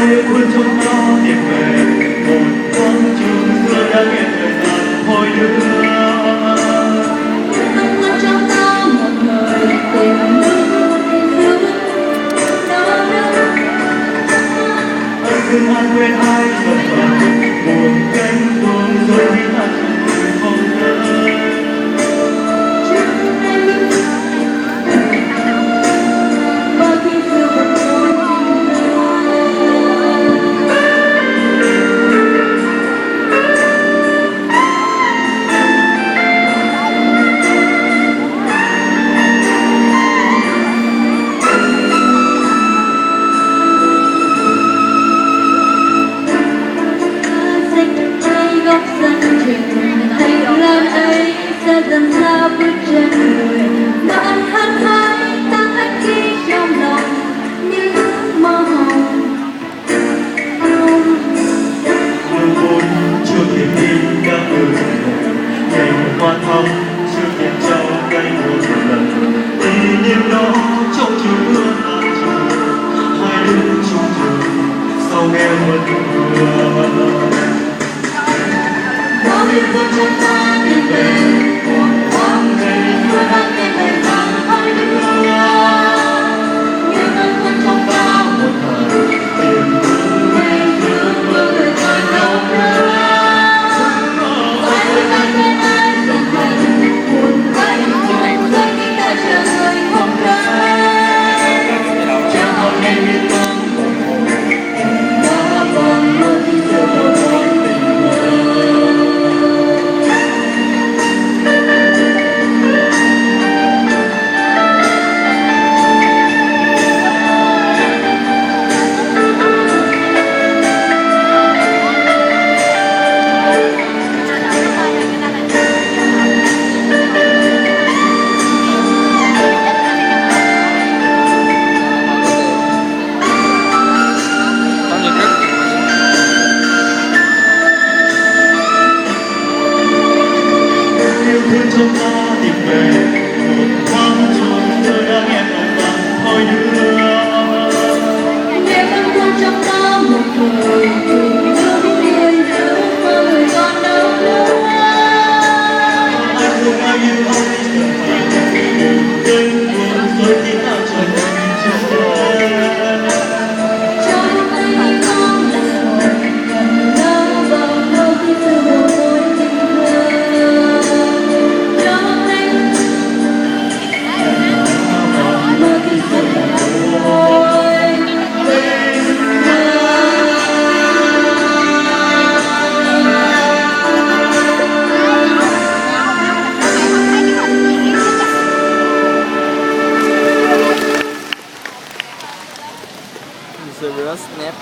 ôi cuốn trong gió tìm về một quãng trường xưa đã nghe thời gian hồi đưa. Cuốn trong gió một thời tình nước Anh cứ hát quên ai dần dần buồn cánh buồn rồi khi ta chẳng không nhớ. dần ra bước chân người bạn hát hái ta hát ghi trong lòng những mơ hồng Đường vốn chưa kịp đi đã ơi ngày hoa thắm chưa kịp trao tay một lần ý niệm đó trong chiều mưa tàn trường hai đứa chung trường sau nghe mất mưa bao nhiêu bước chân ta đi về một thoáng giây mưa đang nghe lời vang hai đứa như cơn cuốn trong ta một thời tìm ngày xưa mưa người ta nhau nữa phải người ta quên ai dần dần buồn vẫy buồn rơi khi ta chờ người không đến chẳng còn ngày miền Nam đã còn mơ khi giờ một mối tình mơ. Chúng ta tìm về một thoáng chuông xưa đã nghe lòng vang thôi đưa Nghe cơn cuốn trong ta một thời tình nước người giữ mơ người còn đâu nữa anh thương ai yêu ai dần dần buồn đêm buồn rồi khi ta trở thành chưa trong tay con là rồi cầm đau vào mơ khi giờ một mối tình thơ trong tay mơ khi giờ một mối tình Zero snap.